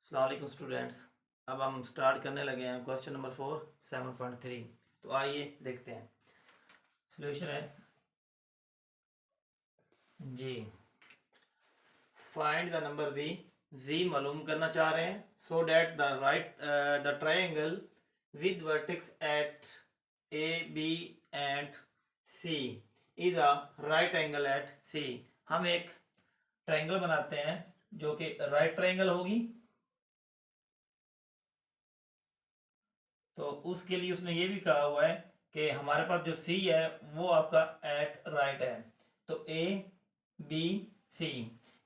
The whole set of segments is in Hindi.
अस्सलाम वालेकुम स्टूडेंट्स। अब हम स्टार्ट करने लगे हैं क्वेश्चन नंबर 4 7.3। तो आइए देखते हैं सॉल्यूशन है जी। फाइंड द नंबर जी मालूम करना चाह रहे हैं so that the triangle with vertex at A B and C is a right angle at C. हम एक ट्रायंगल बनाते हैं जो कि राइट ट्रायंगल होगी। तो उसके लिए उसने ये भी कहा हुआ है कि हमारे पास जो सी है वो आपका एट राइट है। तो ए बी सी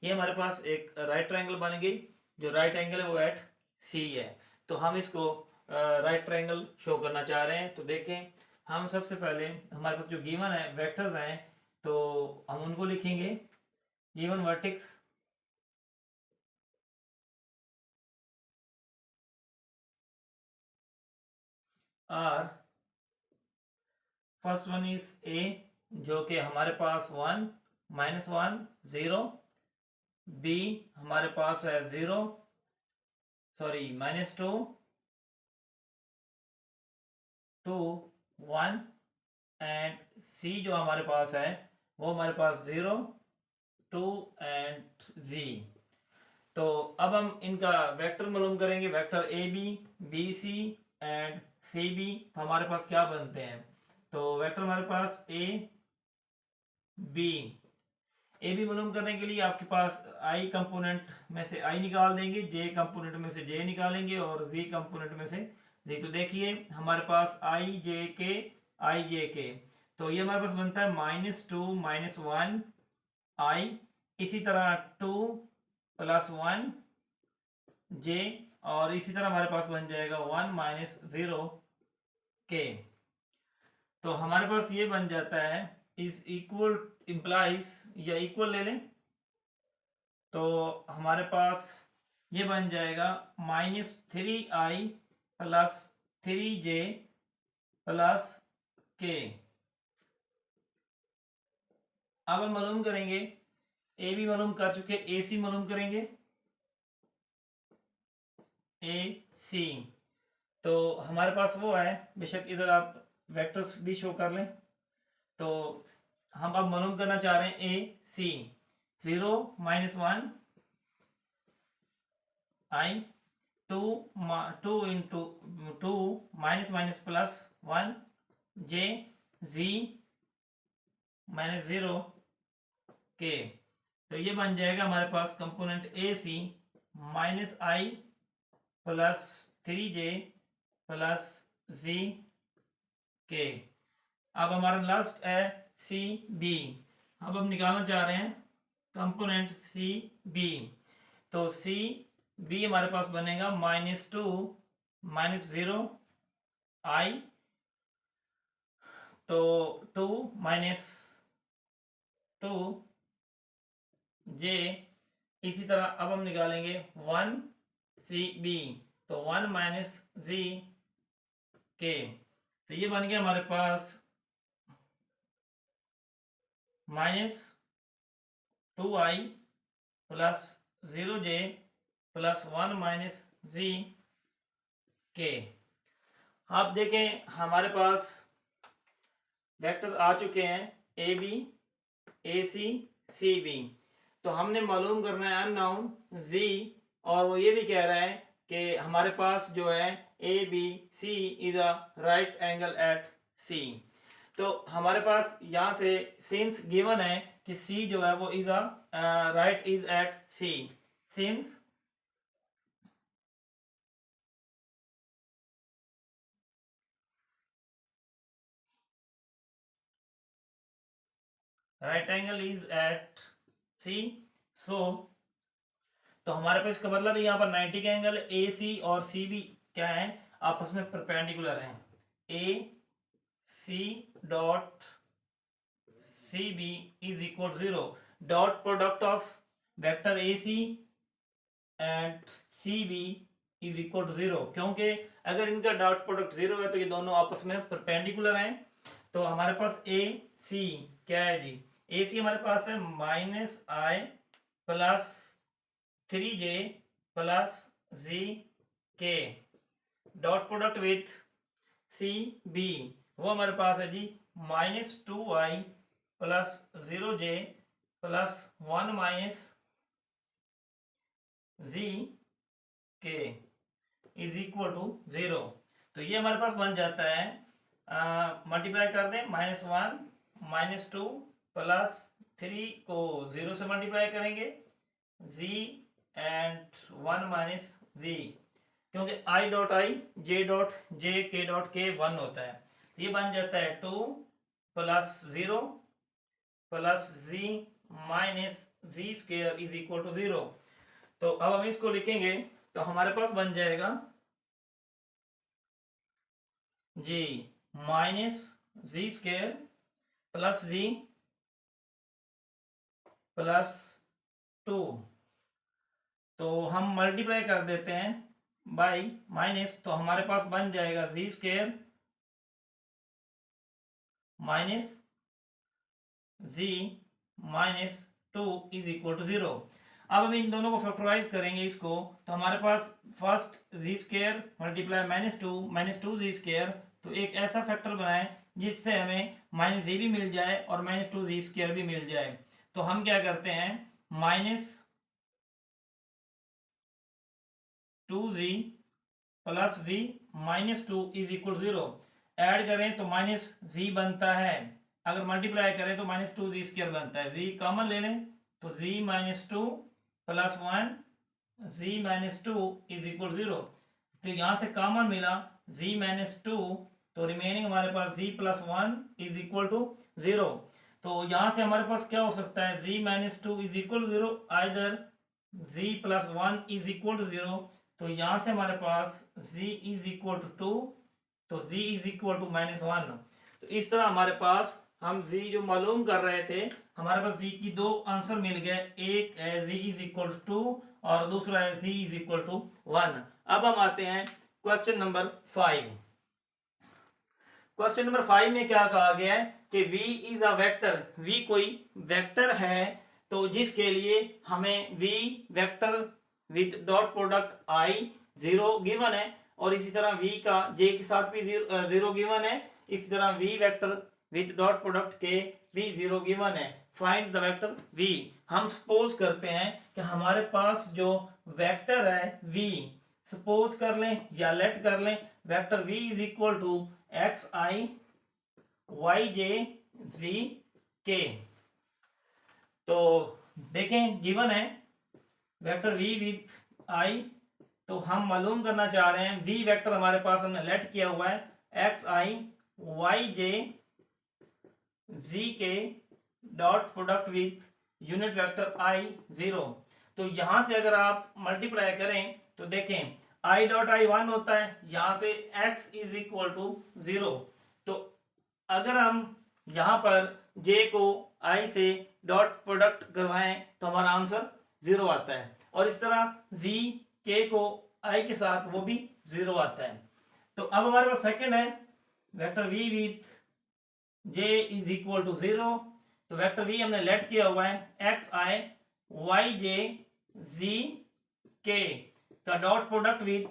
ये हमारे पास एक राइट ट्रायंगल बन गई। जो राइट एंगल है वो एट सी है। तो हम इसको राइट ट्रायंगल शो करना चाह रहे हैं। तो देखें, हम सबसे पहले हमारे पास जो गिवन है वेक्टर्स हैं तो हम उनको लिखेंगे। Given vertex are first one is a जो कि हमारे पास 1 -1 0। बी हमारे पास है 0 सॉरी -2 2 1 एंड सी जो हमारे पास है वो हमारे पास 0 2 एंड जी। तो अब हम इनका वेक्टर मालूम करेंगे, vector A B C and C B. तो हमारे पास क्या बनते हैं? तो वेक्टर हमारे पास ए बी मालूम करने के लिए आपके पास आई कंपोनेंट में से आई निकाल देंगे, जे कंपोनेंट में से जे निकालेंगे और जी कंपोनेंट में से जी। तो देखिए हमारे पास आई जे के तो ये हमारे पास बनता है -2 -1 आई। इसी तरह 2 + 1 जे और इसी तरह हमारे पास बन जाएगा 1 - 0 के। तो हमारे पास ये बन जाता है इज इक्वल इम्प्लाइज या इक्वल ले लें तो हमारे पास ये बन जाएगा -3i + 3j + k। अब हम मालूम करेंगे ए बी मालूम कर चुके, ए सी मालूम करेंगे। ए सी तो हमारे पास वो है, बेशक इधर आप वेक्टर्स भी शो कर लें। तो हम अब मालूम करना चाह रहे हैं A C 0 -1 i 2 into 2 -+ 1 j z -0 k। तो ये बन जाएगा हमारे पास component A C -i + 3j + z k। अब हमारा लास्ट है सी बी। अब हम निकालना चाह रहे हैं कंपोनेंट सी बी। तो सी बी हमारे पास बनेगा -2 -0 i तो 2 -2 j। इसी तरह अब हम निकालेंगे 1 सी बी तो 1 - z k। तो ये बन गया हमारे पास -2i + 0j + 1 - z k। आप देखें हमारे पास वेक्टर आ चुके हैं A B A C B. तो हमने मालूम करना है अननाउन जी और वो ये भी कह रहा है कि हमारे पास जो है A B C is a right angle at C. तो हमारे पास यहाँ से सिंस गिवन है कि सी जो है वो is a right is at C. Since right angle is at C so तो हमारे पास इसका मतलब यहाँ पर 90 का एंगल ए सी और सी बी क्या है, आपस में परपेंडिकुलर हैं। A C dot C B is equal 0। Dot product of vector A C and C B is equal to 0, क्योंकि अगर इनका डॉट प्रोडक्ट 0 है तो ये दोनों आपस में परपेंडिकुलर हैं। तो हमारे पास ए सी क्या है जी? ए सी हमारे पास है -i + 3j + G K dot product with C B, वो हमारे पास है G -2i plus 0j plus 1 minus G K is equal to 0। तो ये हमारे पास बन जाता है, मल्टीप्लाई कर दें, -1 -2 प्लस 3 को 0 से मल्टीप्लाई करेंगे, z एंड 1 माइनस z, क्योंकि i dot I j dot J के डॉट के 1 होता है। ये बन जाता है 2 plus 0 plus z minus z square is equal to 0। तो अब हम इसको लिखेंगे तो हमारे पास बन जाएगा जी माइनस जी स्क्वायर प्लस जी प्लस 2, तो हम मल्टीप्लाई कर देते हैं बाय माइनस, तो हमारे पास बन जाएगा G square minus G minus 2 is equal to 0। अब हम इन दोनों को फैक्टराइज करेंगे इसको, तो हमारे पास फर्स्ट जी स्क्वायर मल्टीप्लाई -2 जी स्क्वायर, तो एक ऐसा फैक्टर बनाए जिससे हमें माइनस जी भी मिल जाए और -2 जी स्क्वायर भी मिल जाए। तो हम क्या करते हैं, -2g plus G -2 is equal 0, add करें तो -z बनता है, अगर मल्टीप्लाई करें तो -2g स्क्वायर बनता है, z कॉमन ले लें तो z -2 plus 1 z -2 is equal 0। तो यहाँ से कॉमन मिला z -2, तो रिमेनिंग हमारे पास z plus 1 is equal to 0। तो यहाँ से हमारे पास क्या हो सकता है, z -2 is equal to 0, either z plus 1 is equal to 0। तो यहाँ से हमारे पास z इज इक्वल टू 2, तो z इज इक्वल टू -1। तो इस तरह हमारे पास हम z जो मालूम कर रहे थे, हमारे पास z की दो आंसर मिल गए, एक है z इज इक्वल टू 2 और दूसरा है z इज इक्वल टू 1। अब हम आते हैं क्वेश्चन नंबर 5। क्वेश्चन नंबर 5 में क्या कहा गया है कि v is a vector, v कोई वेक्टर है, तो जिसके लिए हमें v vector with dot product i 0 given है, और इसी तरह v का j के साथ भी 0 गिवन है, इसी तरह v vector with dot product के भी 0 गिवन है। Find the vector v। हम सपोज करते हैं कि हमारे पास जो वेक्टर है v, सपोज कर लें या लेट कर लें, vector v is equal to X I Y J G K. तो देखें गिवन है वेक्टर v विथ i, तो हम मालूम करना चाह रहे हैं v वेक्टर हमारे पास हमने लेट किया हुआ है x I Y J G K dot product with unit vector i 0। तो यहां से अगर आप मल्टीप्लाई करें तो देखें i डॉट आई 1 होता है, यहां से x इज इक्वल टू 0। तो अगर हम यहां पर j को i से डॉट प्रोडक्ट करवाएं तो हमारा आंसर 0 आता है, और इस तरह z k को i के साथ वो भी 0 आता है। तो अब हमारे पास सेकंड है vector v with j is equal to 0। तो वेक्टर v हमने लेट किया हुआ है x I Y J G K का डॉट प्रोडक्ट विथ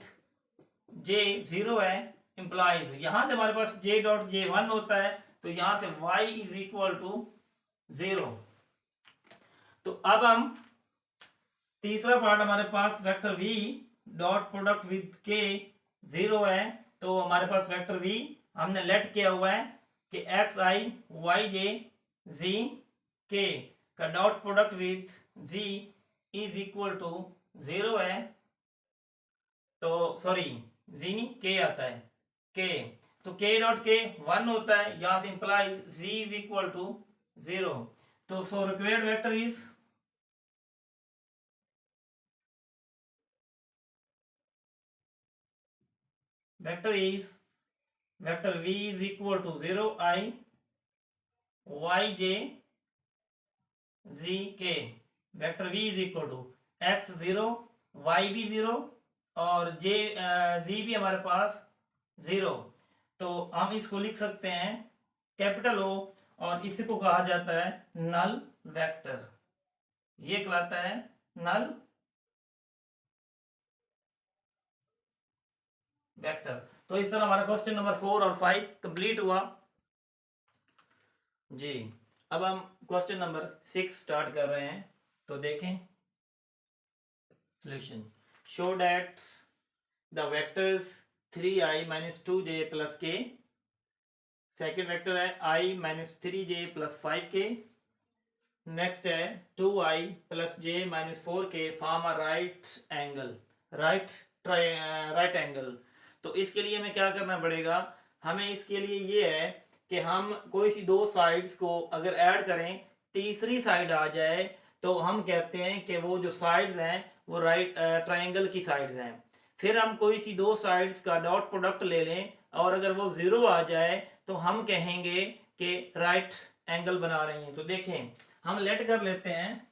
j 0 है, इंप्लाइज यहां से हमारे पास j डॉट j 1 होता है, तो यहां से y इज इक्वल टू 0। तो अब हम तीसरा पार्ट हमारे पास vector v dot product with k 0 है, तो हमारे पास वेक्टर v हमने लेट किया हुआ है कि x I Y J G K का dot product with G is equal to 0 है, तो सॉरी जी नहीं के आता है के, तो के डॉट के 1 होता है, यहां से implies G is equal to 0। तो so required vector is vector v is equal to 0 i y j z k। Vector v is equal to x 0 y भी 0 और j z भी हमारे पास 0। तो हम इसको लिख सकते हैं कैपिटल O, और इसी को कहा जाता है नल वेक्टर, ये कहलाता है नल वेक्टर। तो इस तरह हमारा क्वेश्चन नंबर 4 और 5 कंप्लीट हुआ जी। अब हम क्वेश्चन नंबर 6 स्टार्ट कर रहे हैं। तो देखें solution. Show that the vectors 3i minus 2j plus k, second vector है i minus 3j plus 5k, next है 2i plus j minus 4k form a right angle, right angle. तो इसके लिए हमें क्या करना पड़ेगा, हमें इसके लिए ये है कि हम कोई सी दो साइड्स को अगर ऐड करें, तीसरी साइड आ जाए, तो हम कहते हैं कि वो जो साइड्स हैं वो राइट ट्रायंगल की साइड्स हैं। फिर हम कोई सी दो साइड्स का डॉट प्रोडक्ट ले लें और अगर वो जीरो आ जाए तो हम कहेंगे कि राइट एंगल बना रही हैं। तो देखें हम लेट कर लेते हैं,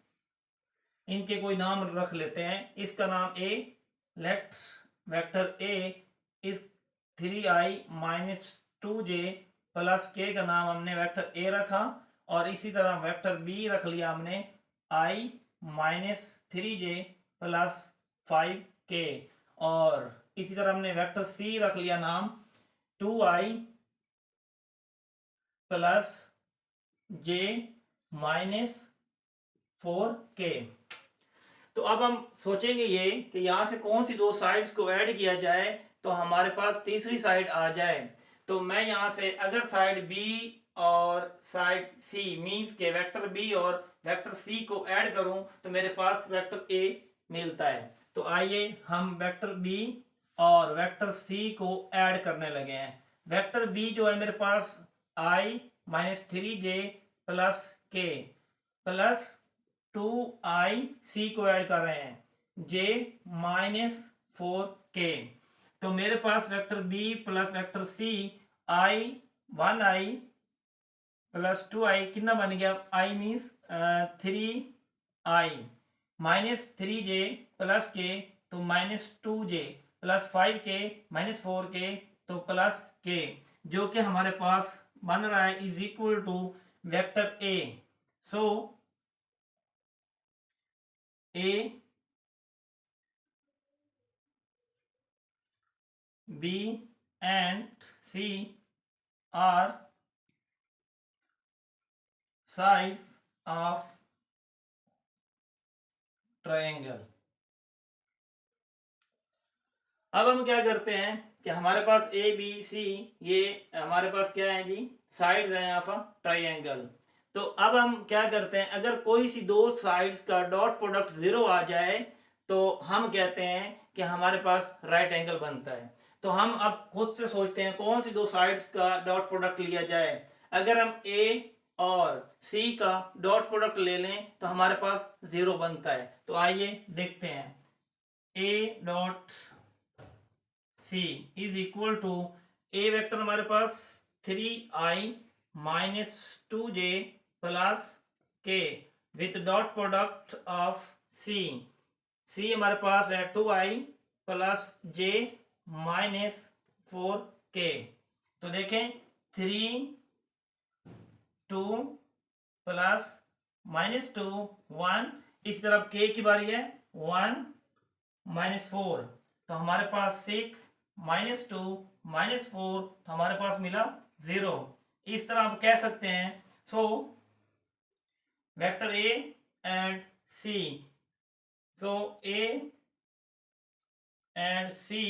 इनके कोई नाम रख लेते हैं। इसका नाम ए, लेट वेक्टर ए इस 3i minus 2j प्लस के का नाम हमने वेक्टर ए रखा, और इसी तरह वेक्टर बी रख लिया हमने i minus 3j plus 5k, और इसी तरह हमने वेक्टर सी रख लिया नाम 2i plus j minus 4k। तो अब हम सोचेंगे ये कि यहां से कौन सी दो साइड्स को ऐड किया जाए तो हमारे पास तीसरी साइड आ जाए। तो मैं यहां से अगर साइड बी और साइड सी मींस के वेक्टर बी और वेक्टर सी को ऐड करूं तो मेरे पास वेक्टर ए मिलता है। तो आइए हम वेक्टर बी और वेक्टर सी को ऐड करने लगे हैं। वेक्टर बी जो है मेरे पास i minus 3j plus k plus 2i c को ऐड कर रहे हैं j माइनस 4k। तो मेरे पास vector b plus vector c i 1i plus 2i कितना बन गया, i means 3i minus 3j plus k तो minus 2j plus 5k minus 4k तो प्लस k, जो कि हमारे पास बन रहा है is equal to vector A. So A B and C are sides of triangle. अब हम क्या करते हैं कि हमारे पास ए बी सी ये हमारे पास क्या है जी, साइड्स हैं ऑफ अ ट्रायंगल। तो अब हम क्या करते हैं, अगर कोई सी दो साइड्स का डॉट प्रोडक्ट जीरो आ जाए तो हम कहते हैं कि हमारे पास राइट एंगल बनता है। तो हम अब खुद से सोचते हैं कौन सी दो साइड्स का डॉट प्रोडक्ट लिया जाए। अगर हम ए और सी का डॉट प्रोडक्ट ले लें तो हमारे पास जीरो बनता है। तो आइए देखते हैं, A dot C is equal to A vector हमारे पास 3i minus 2j plus k with dot product of C. C हमारे पास है 2i plus j minus 4k। तो देखें 3 2 प्लस माइनस 2 1, इस तरफ k की बारी है 1 माइनस 4, तो हमारे पास 6 माइनस 2 माइनस 4 तो हमारे पास मिला 0। इस तरह आप कह सकते हैं। So vector A and C, so A and C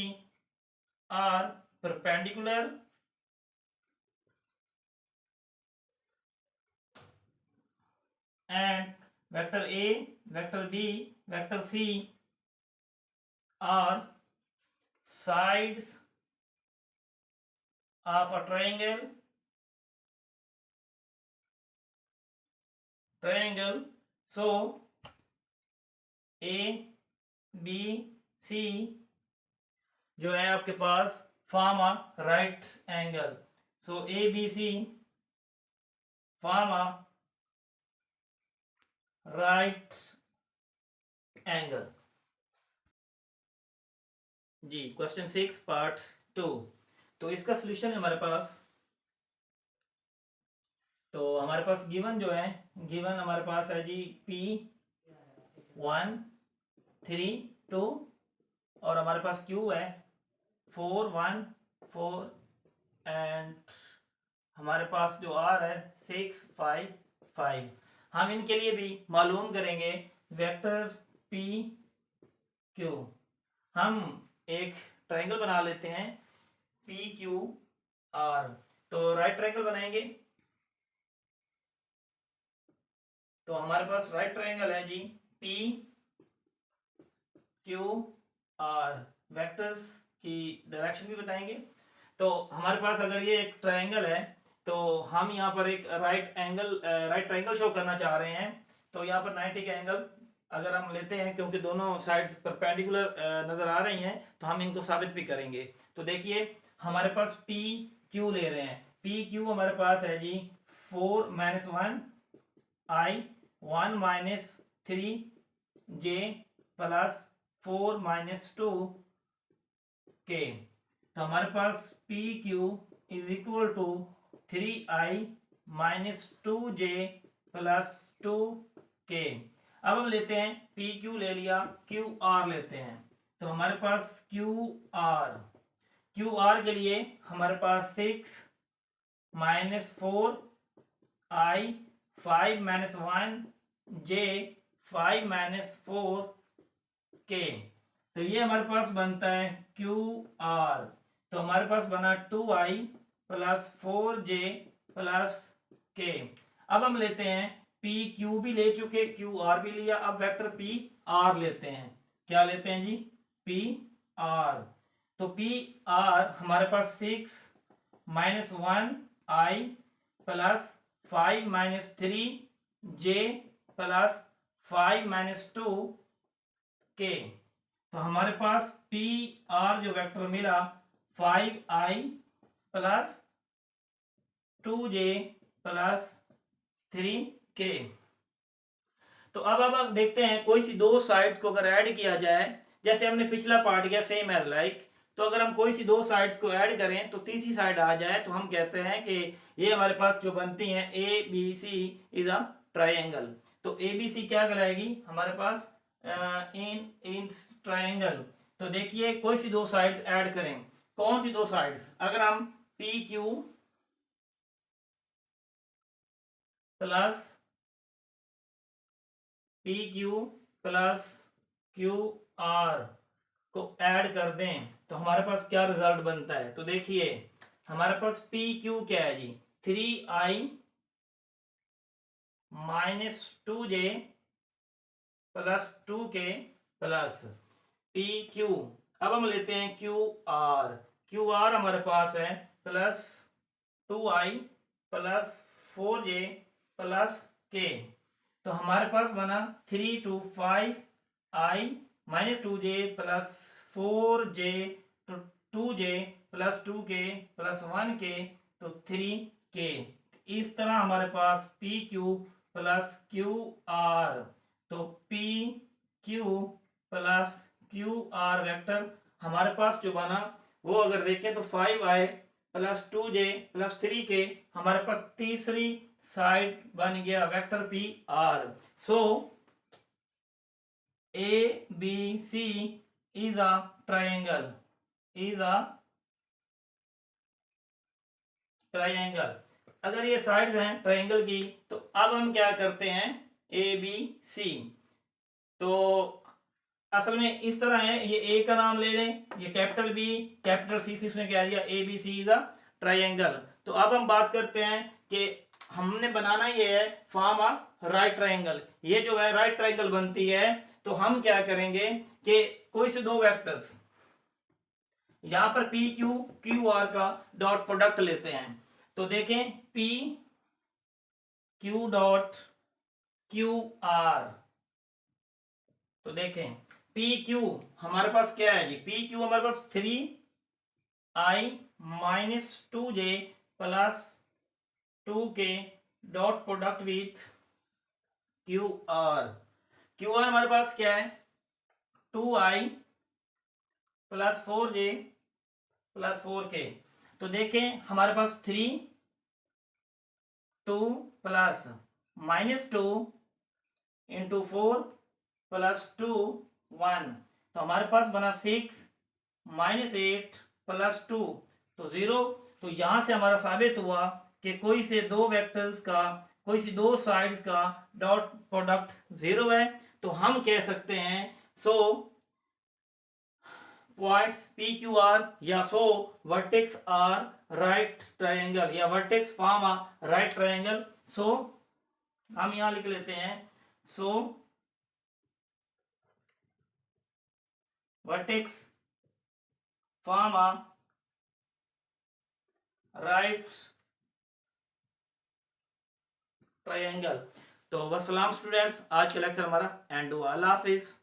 are perpendicular and vector A, vector B, vector C are sides of a triangle. So A, B, C जो है आपके पास form a right angle. So A, B, C form a right angle जी। Question 6 part 2। तो इसका सॉल्यूशन है हमारे पास। तो हमारे पास गिवन जो है, गिवन हमारे पास है जी P 1 3 2 और हमारे पास Q है 4 1 4 एंड हमारे पास जो आर है 6 5 5। हम इनके लिए भी मालूम करेंगे वेक्टर पी क्यू। हम एक ट्रायंगल बना लेते हैं पी क्यू आर। तो राइट ट्रायंगल बनाएंगे। तो हमारे पास राइट ट्रायंगल है G P Q R. Vectors की डायरेक्शन भी बताएंगे। तो हमारे पास अगर ये एक ट्रायंगल है तो हम यहाँ पर एक राइट ट्रायंगल शो करना चाह रहे हैं। तो यहाँ पर 90 का एंगल अगर हम लेते हैं, क्योंकि दोनों साइड्स परपेंडिकुलर नजर आ रही हैं, तो हम इनको साबित भी करेंगे। तो देखिए हमारे पास पी क्यू ले रहे हैं। पी क्यू हमारे पास है जी 4 - 1 I 1 - 3 J प्लस 4 - 2 K। तो हमारे पास P Q is equal to 3I - 2J plus 2K। अब हम लेते हैं पी क्यू ले लिया, क्यू आर लेते हैं। तो हमारे पास क्यू आर के लिए हमारे पास 6 - 4 I 5 - 1 J 5 - 4 K। तो ये हमारे पास बनता है क्यू आर। तो हमारे पास बना 2I plus 4J plus K। अब हम लेते हैं पी क्यू भी ले चुके, क्यू आर भी लिया, अब वेक्टर पी आर लेते हैं। क्या लेते हैं जी पी आर। तो पी आर हमारे पास 6 - 1 I plus 5 - 3 J plus 5 - 2 K। तो हमारे पास पी आर जो वेक्टर मिला 5I plus 2J plus 3K। तो अब देखते हैं कोई सी दो साइड्स को अगर ऐड किया जाए, जैसे हमने पिछला पार्ट किया सेम एज लाइक। तो अगर हम कोई सी दो साइड्स को ऐड करें तो तीसरी साइड आ जाए, तो हम कहते हैं कि ये हमारे पास जो बनती हैं A B C is a triangle. तो ए बी सी क्या कहलाएगी हमारे पास इन ट्रायंगल। तो देखिए कोई सी दो साइड्स ऐड करें। कौन सी दो साइड्स? अगर हम P Q plus P Q plus Q are को ऐड कर दें तो हमारे पास क्या रिजल्ट बनता है? तो देखिए हमारे पास पी क्यू क्या है जी 3I - 2J plus 2K plus P Q. अब हम लेते हैं क्यू आर हमारे पास है plus 2I plus 4J plus K। तो हमारे पास बना 3 to 5I - 2J plus 4J to 2J plus 2K plus 1K तो 3K। इस तरह हमारे पास P Q plus Q R. तो P Q plus Q R vector हमारे पास जो बना वो अगर देखें तो 5I plus 2J plus 3K हमारे पास तीसरी साइड बन गया vector P R. So A B C is a triangle अगर ये साइड्स हैं ट्रायंगल की, तो अब हम क्या करते हैं ए बी सी। तो असल में इस तरह है, ये ए का नाम ले लें, ये कैपिटल बी कैपिटल सी, इसने क्या दिया A B C is a triangle. तो अब हम बात करते हैं कि हमने बनाना ये है फॉर्म अ राइट ट्रायंगल। ये जो है राइट ट्रायंगल बनती है, तो हम क्या करेंगे कि कोई से दो वेक्टर्स यहां पर पी क्यू क्यू आर का डॉट प्रोडक्ट लेते हैं। तो देखें P Q dot Q R. तो देखें पी क्यू हमारे पास क्या है जी पी क्यू हमारे पास 3I - 2J plus 2K dot product with Q R हमारे पास क्या है 2I plus 4J plus 4K। तो देखें हमारे पास 3 2 प्लस -2 इंटू 4 प्लस 2 1। तो हमारे पास बना 6 - 8 +2 तो 0। तो यहां से हमारा साबित हुआ कि कोई से दो वेक्टर्स का, कोई सी दो साइड्स का डॉट प्रोडक्ट 0 है। तो हम कह सकते हैं सो पॉइंट्स पी क्यू आर या सो वर्टेक्स आर राइट ट्रायंगल या वर्टेक्स फॉर्म आ राइट ट्रायंगल। सो हम यहां लिख लेते हैं सो वर्टेक्स फॉर्म आ राइट ट्रायंगल। तो वसलाम स्टूडेंट्स, आज का लेक्चर हमारा एंड हुआ। अल्लाह हाफिज।